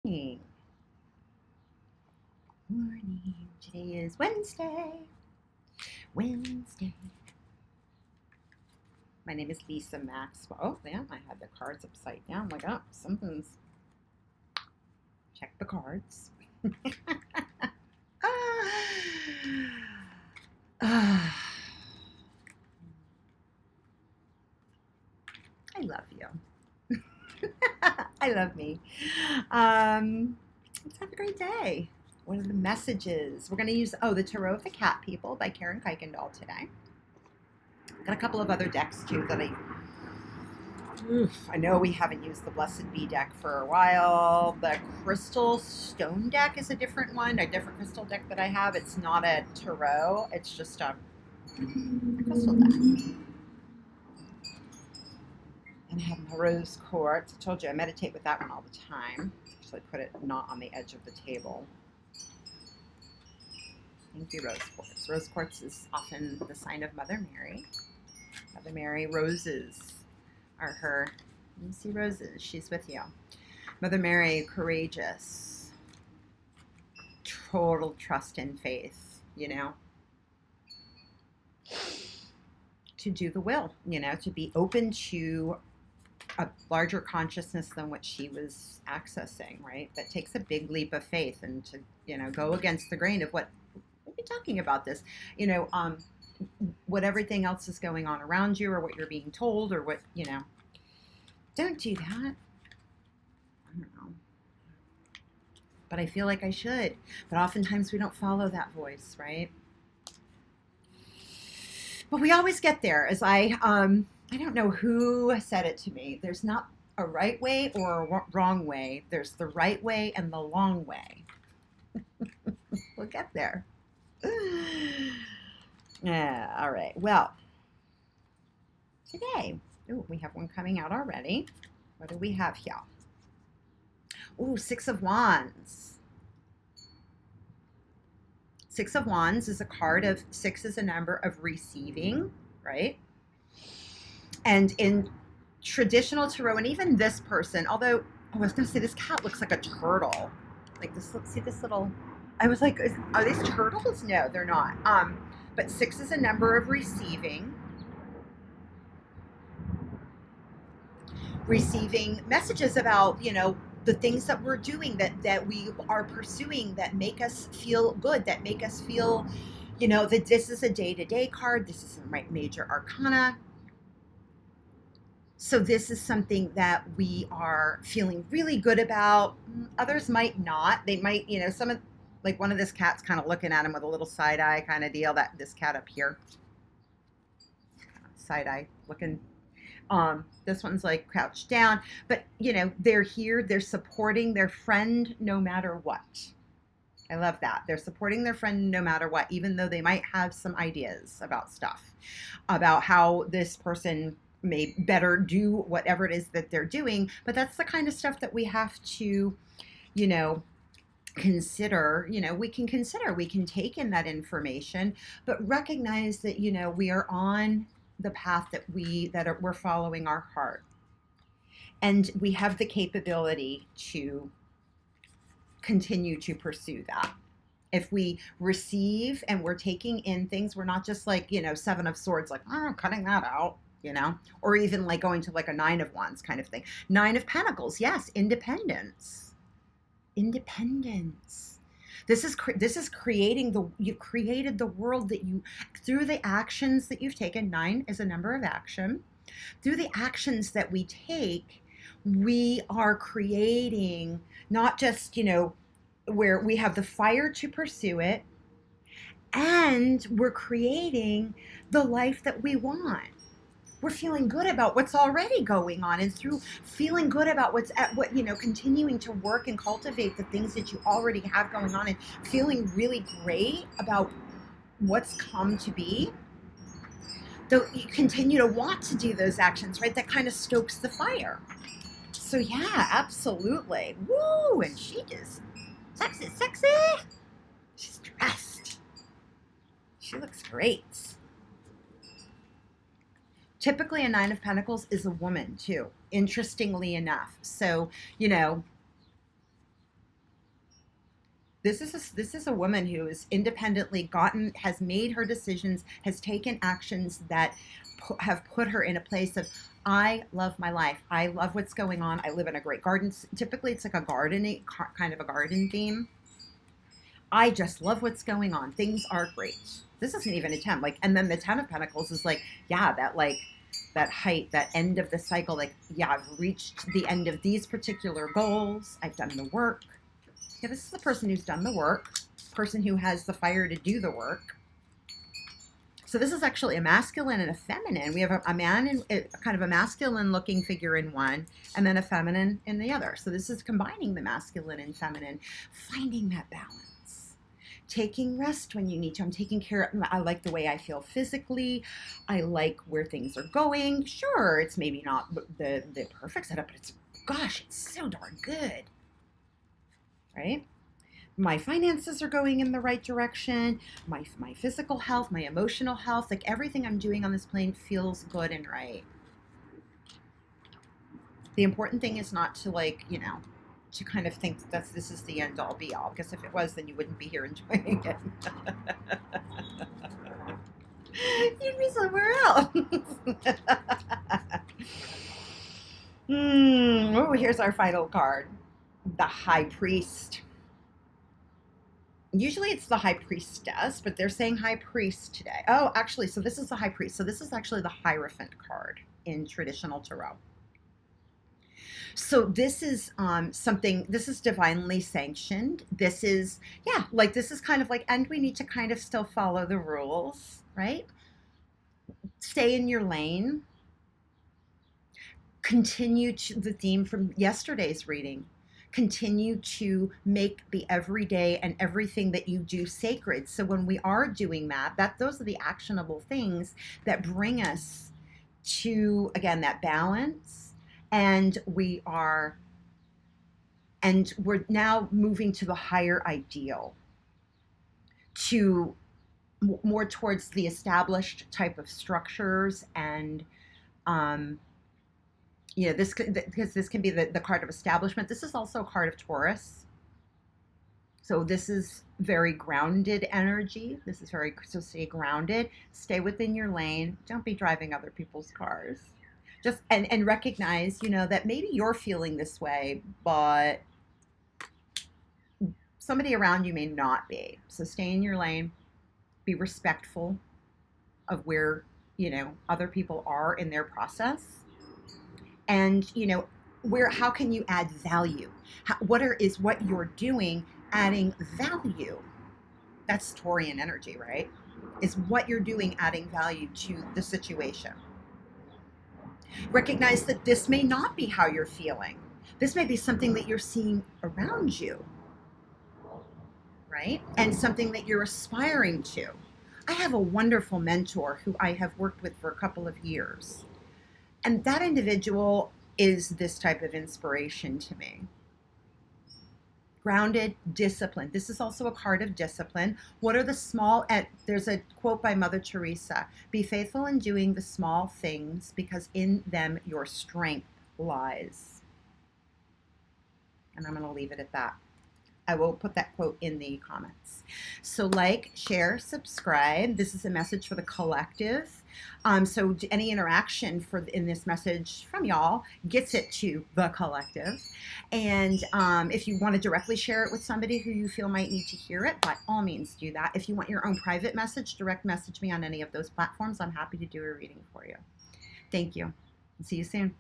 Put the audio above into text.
Morning. Morning. Today is Wednesday. Wednesday. My name is Lisa Maxwell. Oh, yeah, I had the cards upside down. Like, oh, something's. Check the cards. I love you. I love me. Let's have a great day. What are the messages? We're going to use, the Tarot of the Cat People by Kuykendall today. Got a couple of other decks too that I know we haven't used the Blessed Bee deck for a while. The Crystal Stone deck is a different one, a different crystal deck that I have. It's not a tarot, it's just a crystal deck. And I have my rose quartz. I told you I meditate with that one all the time. Actually put it not on the edge of the table. Thank you, rose quartz. Rose quartz is often the sign of Mother Mary. Mother Mary, roses are her. You see roses, she's with you. Mother Mary, courageous, total trust and faith, to do the will, to be open to a larger consciousness than what she was accessing, right? That takes a big leap of faith, and to, go against the grain of what we'll be talking about this, what everything else is going on around you, or what you're being told, or what, don't do that. I don't know. But I feel like I should. But oftentimes we don't follow that voice, right? But we always get there. As I don't know who said it to me. There's not a right way or a wrong way. There's the right way and the long way. We'll get there. Yeah, all right. Well, today, we have one coming out already. What do we have here? Six of Wands. Six of Wands is a card of, six is a number of receiving, right? And in traditional tarot, and even this person, although I was going to say this cat looks like a turtle. Like this, see this little, I was like, are these turtles? No, they're not. But six is a number of receiving messages about, the things that we're doing, that we are pursuing, that make us feel good, that make us feel, that this is a day-to-day card. This is a major arcana. So this is something that we are feeling really good about. Others might not. They might, some of, like one of this cat's kind of looking at him with a little side eye kind of deal. That this cat up here, side eye looking. This one's like crouched down, but they're here. They're supporting their friend no matter what. I love that. They're supporting their friend no matter what, even though they might have some ideas about stuff, about how this person may better do whatever it is that they're doing. But that's the kind of stuff that we have to, consider. We can take in that information, but recognize that, we are on the path that we're following our heart, and we have the capability to continue to pursue that. If we receive and we're taking in things, we're not just like, Seven of Swords, like, cutting that out, or even like going to like a Nine of Wands kind of thing. Nine of Pentacles, yes, independence. This is creating you've created the world that you, through the actions that you've taken. Nine is a number of action. Through the actions that we take, we are creating not just, where we have the fire to pursue it, and we're creating the life that we want. We're feeling good about what's already going on, and through feeling good about continuing to work and cultivate the things that you already have going on, and feeling really great about what's come to be, though you continue to want to do those actions, right? That kind of stokes the fire. So yeah, absolutely. Woo! And she is sexy. She's dressed. She looks great. Typically, a Nine of Pentacles is a woman, too, interestingly enough. So, This is a woman who is independently gotten, has made her decisions, has taken actions that have put her in a place of, I love my life. I love what's going on. I live in a great garden. Typically, it's like a gardening kind of a garden theme. I just love what's going on. Things are great. This isn't even a 10. Like, and then the 10 of Pentacles is like, yeah, that height, that end of the cycle. Like, yeah, I've reached the end of these particular goals. I've done the work. Yeah, this is the person who's done the work, person who has the fire to do the work. So this is actually a masculine and a feminine. We have a man in kind of a masculine looking figure in one, and then a feminine in the other. So this is combining the masculine and feminine, finding that balance, taking rest when you need to. I'm taking care of, I like the way I feel physically. I like where things are going. Sure, it's maybe not the perfect setup, but it's, gosh, it's so darn good, right? My finances are going in the right direction, my physical health, my emotional health, like everything I'm doing on this plane feels good and right. The important thing is not to, like, you know, to kind of think that this is the end all be all, because if it was, then you wouldn't be here enjoying it. You'd be somewhere else. Oh, here's our final card, the High Priest. Usually it's the High Priestess, but they're saying High Priest today. Oh, actually, so this is the High Priest. So this is actually the Hierophant card in traditional tarot. So this is something, this is divinely sanctioned. This is, yeah, like this is kind of like, and we need to kind of still follow the rules, right? Stay in your lane. Continue to the theme from yesterday's reading. Continue to make the everyday and everything that you do sacred. So when we are doing that, those are the actionable things that bring us to, again, that balance. And we're now moving to the higher ideal, to more towards the established type of structures. And you know, because this can be the card of establishment. This is also a card of Taurus. So this is very grounded energy. This is very, so stay grounded, stay within your lane. Don't be driving other people's cars. Just, and recognize, you know, that maybe you're feeling this way, but somebody around you may not be. So stay in your lane, be respectful of where, you know, other people are in their process. And, you know, how can you add value? Is what you're doing adding value? That's Taurian energy, right? Is what you're doing adding value to the situation? Recognize that this may not be how you're feeling. This may be something that you're seeing around you, right? And something that you're aspiring to. I have a wonderful mentor who I have worked with for a couple of years. And that individual is this type of inspiration to me. Grounded, disciplined. This is also a card of discipline. What are the small, there's a quote by Mother Teresa, be faithful in doing the small things because in them your strength lies. And I'm going to leave it at that. I will put that quote in the comments. So like, share, subscribe. This is a message for the collective. So any interaction in this message from y'all gets it to the collective. And if you want to directly share it with somebody who you feel might need to hear it, by all means do that. If you want your own private message, direct message me on any of those platforms. I'm happy to do a reading for you. Thank you. See you soon.